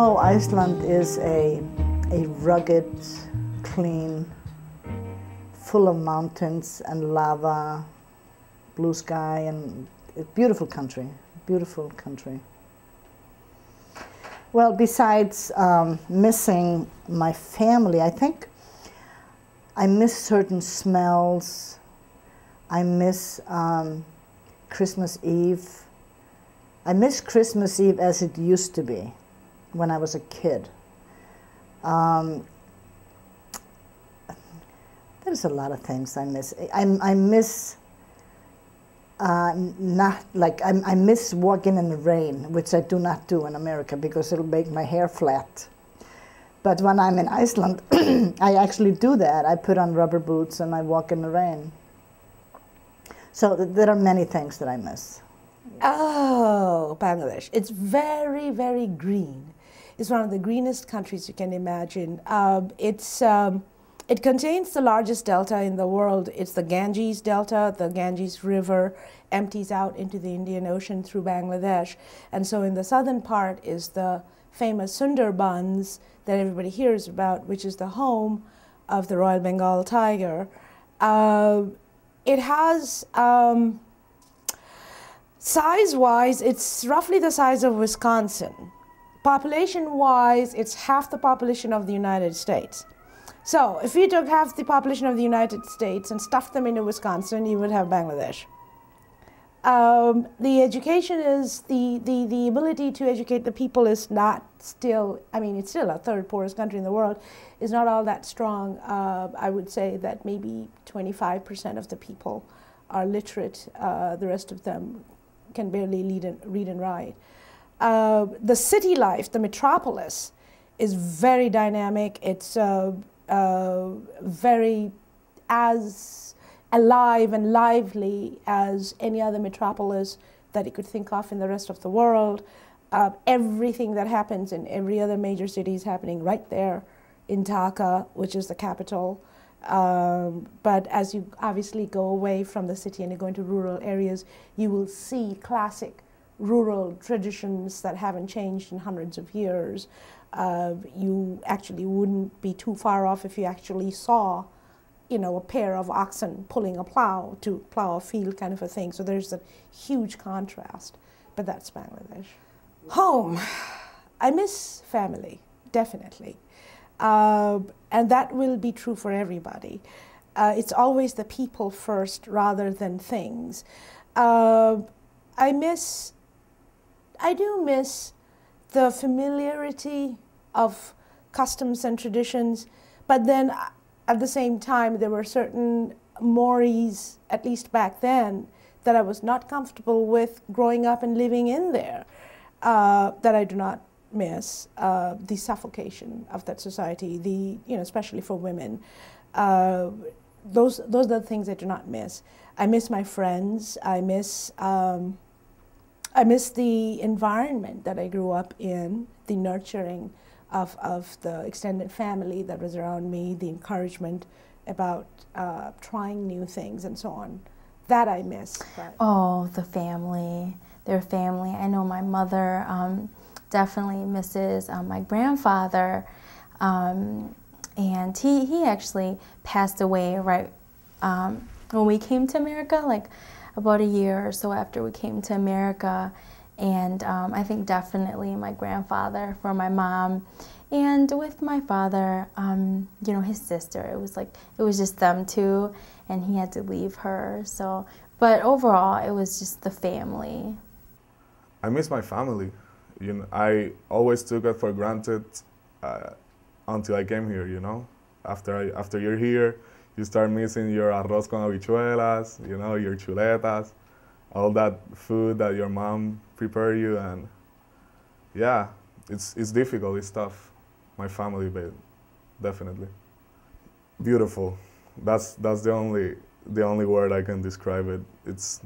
Oh, Iceland is a rugged, clean, full of mountains and lava, blue sky, and a beautiful country, beautiful country. Well, besides missing my family, I think I miss certain smells. I miss Christmas Eve. I miss Christmas Eve as it used to be when I was a kid. There's a lot of things I miss. I miss I miss walking in the rain, which I do not do in America because it'll make my hair flat. But when I'm in Iceland, I actually do that. I put on rubber boots and I walk in the rain. So there are many things that I miss. Oh, Bangladesh. It's very, very green. It's one of the greenest countries you can imagine. It contains the largest delta in the world. It's the Ganges Delta. The Ganges River empties out into the Indian Ocean through Bangladesh. And so in the southern part is the famous Sundarbans that everybody hears about, which is the home of the Royal Bengal tiger. It has, size-wise, it's roughly the size of Wisconsin. Population-wise, it's half the population of the United States. So if you took half the population of the United States and stuffed them into Wisconsin, you would have Bangladesh. The education is, the ability to educate the people is not still, I mean, it's still a third poorest country in the world, is not all that strong. I would say that maybe 25% of the people are literate. The rest of them can barely read and write. The city life, the metropolis, is very dynamic. It's very as alive and lively as any other metropolis that you could think of in the rest of the world. Everything that happens in every other major city is happening right there in Dhaka, which is the capital. But as you obviously go away from the city and you go into rural areas, you will see classic rural traditions that haven't changed in hundreds of years. You actually wouldn't be too far off if you actually saw, you know, a pair of oxen pulling a plow to plow a field, kind of a thing. So there's a huge contrast, but that's Bangladesh. Home. I miss family, definitely. And that will be true for everybody. It's always the people first rather than things. I do miss the familiarity of customs and traditions, but then at the same time there were certain mores, at least back then, that I was not comfortable with growing up and living in there, that I do not miss. The suffocation of that society, especially for women. Those are the things I do not miss. I miss my friends. I miss the environment that I grew up in, the nurturing of the extended family that was around me, the encouragement about trying new things and so on. That I miss. But. Oh, the family, their family. I know my mother definitely misses my grandfather, and he actually passed away right when we came to America, like about a year or so after we came to America. And I think definitely my grandfather for my mom. And with my father, you know, his sister, it was just them two, and he had to leave her. So, but overall, it was just the family. I miss my family. You know, I always took it for granted until I came here. You know, after you're here, you start missing your arroz con habichuelas, you know, your chuletas, all that food that your mom prepared you, and yeah, it's difficult, it's tough. My family, but definitely beautiful. That's the only word I can describe it.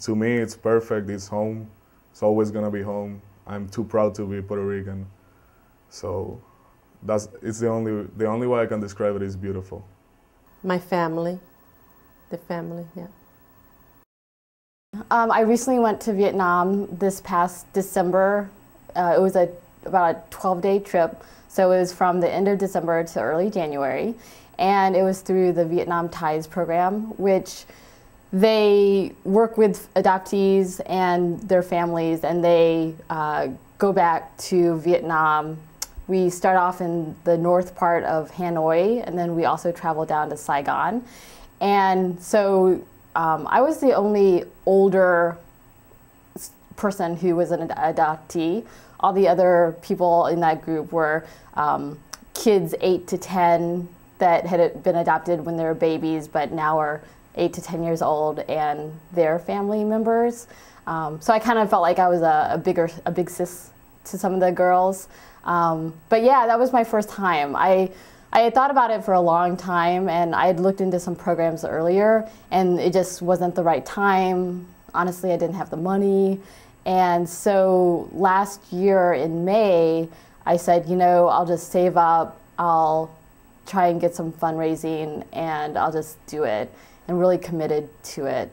To me, it's perfect. It's home. It's always gonna be home. I'm too proud to be Puerto Rican, so it's the only way I can describe it is beautiful. My family, the family, yeah. I recently went to Vietnam this past December. It was a about a 12-day trip. So it was from the end of December to early January. And it was through the Vietnam Ties program, which they work with adoptees and their families, and they go back to Vietnam. We start off in the north part of Hanoi, and then we also travel down to Saigon. And so I was the only older person who was an adoptee. All the other people in that group were kids 8 to 10 that had been adopted when they were babies, but now are 8 to 10 years old, and their family members. So I kind of felt like I was a big sis to some of the girls. But yeah, that was my first time. I had thought about it for a long time, and I had looked into some programs earlier, and it just wasn't the right time. Honestly, I didn't have the money. And so last year in May, I said, you know, I'll just save up, I'll try and get some fundraising, and I'll just do it, and really committed to it.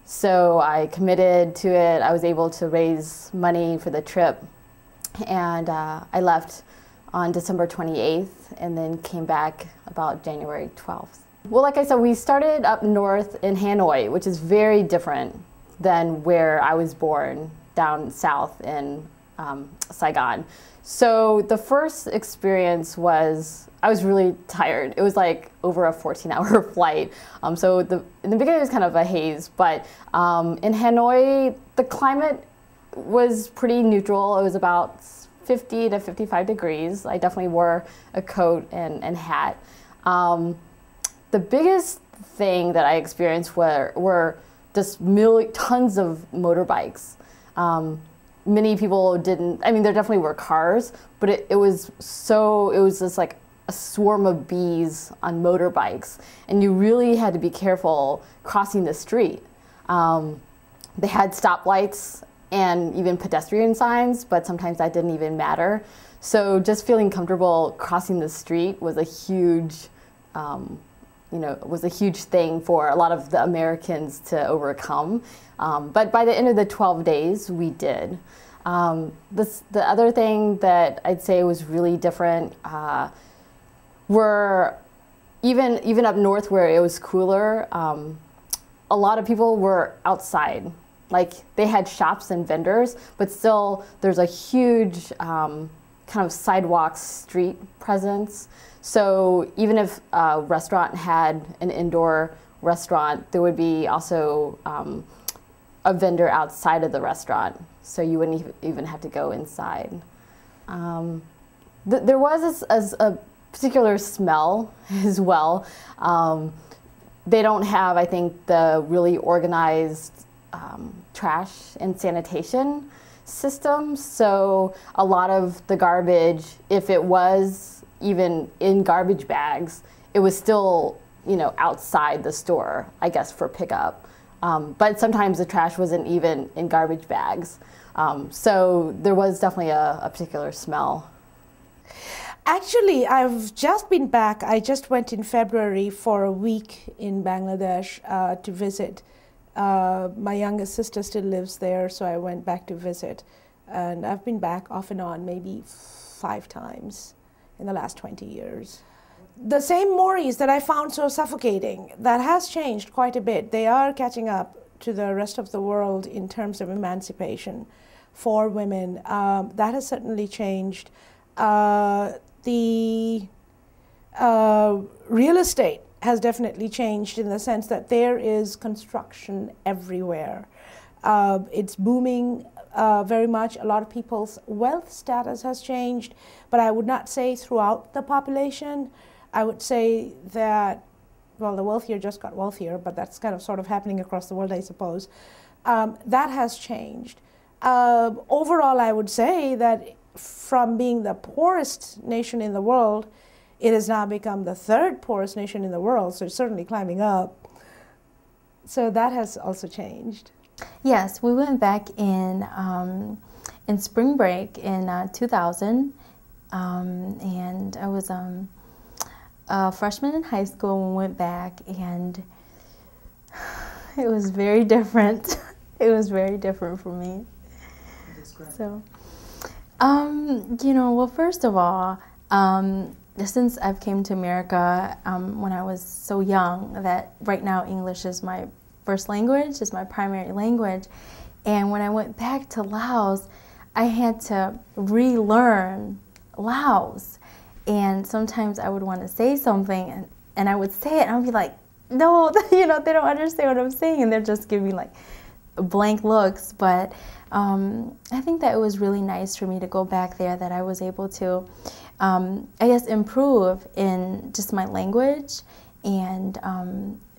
So I committed to it. I was able to raise money for the trip, and I left on December 28th and then came back about January 12th. Well, like I said, we started up north in Hanoi, which is very different than where I was born, down south in Saigon. So the first experience was, I was really tired. It was like over a 14-hour flight. So in the beginning it was kind of a haze, but in Hanoi, the climate was pretty neutral. It was about 50 to 55 degrees. I definitely wore a coat and hat. The biggest thing that I experienced were just tons of motorbikes. Many people didn't, I mean, there definitely were cars, but it was just like a swarm of bees on motorbikes, and you really had to be careful crossing the street. They had stoplights and even pedestrian signs, but sometimes that didn't even matter. So just feeling comfortable crossing the street was a huge, was a huge thing for a lot of the Americans to overcome. But by the end of the 12 days, we did. The other thing that I'd say was really different were even up north where it was cooler, a lot of people were outside. Like they had shops and vendors, but still there's a huge kind of sidewalk street presence. So even if a restaurant had an indoor restaurant, there would be also a vendor outside of the restaurant, so you wouldn't even have to go inside. There was a particular smell as well. They don't have, I think, the really organized trash and sanitation systems, so a lot of the garbage, if it was even in garbage bags, it was still, outside the store, I guess, for pickup. But sometimes the trash wasn't even in garbage bags. So there was definitely a particular smell. Actually, I've just been back. I just went in February for a week in Bangladesh to visit. My youngest sister still lives there, so I went back to visit. And I've been back off and on maybe 5 times in the last 20 years. The same mores that I found so suffocating, that has changed quite a bit. They are catching up to the rest of the world in terms of emancipation for women. That has certainly changed. The real estate has definitely changed in the sense that there is construction everywhere. It's booming very much. A lot of people's wealth status has changed, but I would not say throughout the population. I would say that, well, the wealthier just got wealthier, but that's kind of sort of happening across the world, I suppose. That has changed. Overall, I would say that from being the poorest nation in the world, it has now become the 3rd poorest nation in the world, so it's certainly climbing up. So that has also changed. Yes, we went back in spring break in 2000, and I was a freshman in high school when we went back, and it was very different. It was very different for me. So, Well, first of all, since I've came to America when I was so young, that right now English is my first language, is my primary language. And when I went back to Laos, I had to relearn Laos. And sometimes I would want to say something, and I would say it, and I'd be like, no, they don't understand what I'm saying, and they're just giving me like blank looks. But I think that it was really nice for me to go back there, that I was able to, improve in just my language and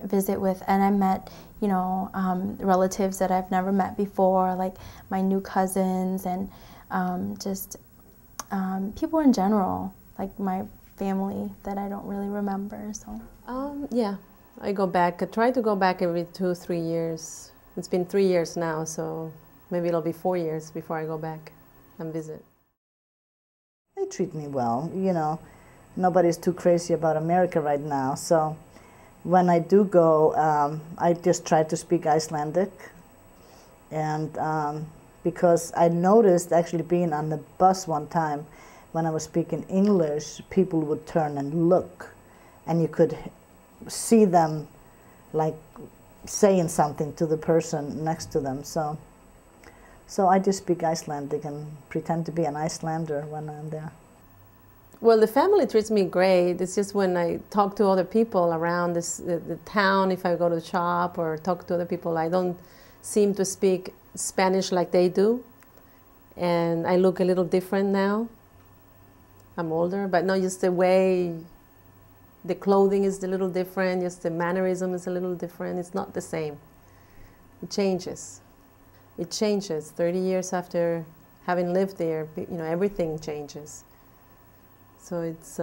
visit with, and I met, relatives that I've never met before, like my new cousins, and just people in general, like my family that I don't really remember. So yeah, I go back. I try to go back every 2-3 years. It's been 3 years now, so maybe it'll be 4 years before I go back and visit. They treat me well, Nobody's too crazy about America right now, so when I do go, I just try to speak Icelandic, and because I noticed actually being on the bus one time, when I was speaking English, people would turn and look, and you could see them like saying something to the person next to them. So I just speak Icelandic and pretend to be an Icelander when I'm there. Well, the family treats me great. It's just when I talk to other people around the town, if I go to the shop or talk to other people, I don't seem to speak Spanish like they do. And I look a little different now. I'm older, but no, just the way the clothing is a little different, just the mannerism is a little different. It's not the same. It changes. It changes. 30 years after having lived there, everything changes. So it's,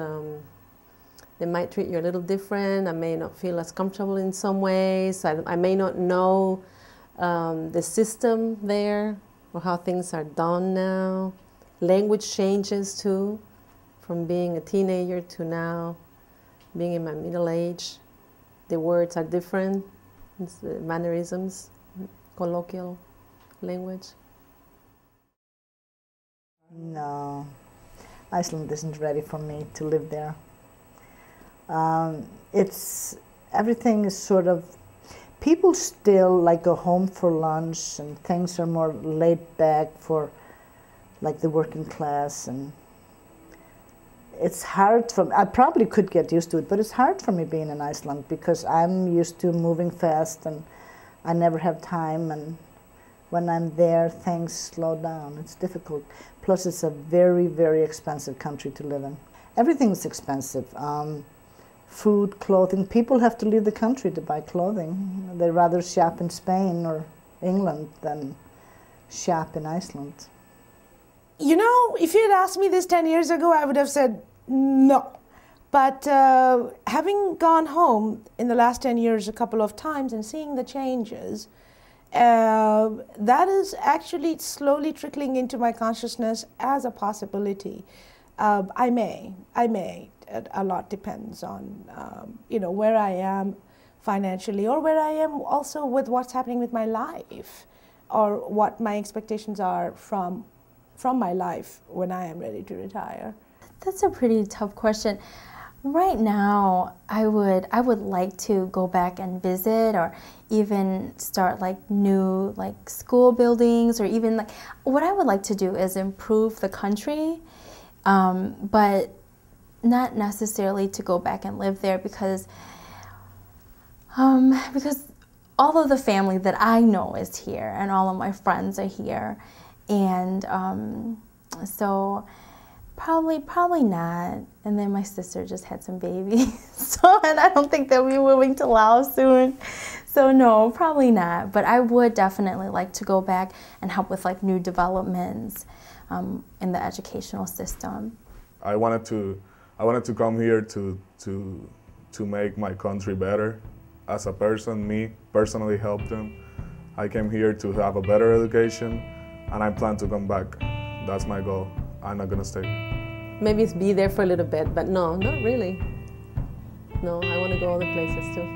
they might treat you a little different. I may not feel as comfortable in some ways. I may not know the system there or how things are done now. Language changes too, from being a teenager to now being in my middle age. The words are different. It's the mannerisms, colloquial language. No. Iceland isn't ready for me to live there. Everything is sort of, people still like go home for lunch, and things are more laid back for like the working class, and it's hard for me. I probably could get used to it, but it's hard for me being in Iceland because I'm used to moving fast and I never have time, and when I'm there, things slow down. It's difficult. Plus, it's a very, very expensive country to live in. Everything's expensive. Food, clothing. People have to leave the country to buy clothing. They rather shop in Spain or England than shop in Iceland. If you had asked me this 10 years ago, I would have said no. But having gone home in the last 10 years a couple of times and seeing the changes, that is actually slowly trickling into my consciousness as a possibility. I may. A lot depends on, where I am financially, or where I am also with what's happening with my life, or what my expectations are from my life when I am ready to retire. That's a pretty tough question. Right now, I would like to go back and visit, or even start like new school buildings, or even what I would like to do is improve the country, but not necessarily to go back and live there because all of the family that I know is here, and all of my friends are here, and so. Probably not. And then my sister just had some babies, and I don't think they'll be moving to Laos soon. So no, probably not. But I would definitely like to go back and help with new developments in the educational system. I wanted to come here to make my country better. As a person, me personally help them. I came here to have a better education, and I plan to come back. That's my goal. I'm not gonna stay. Maybe be there for a little bit, but no, not really. No, I want to go other places too.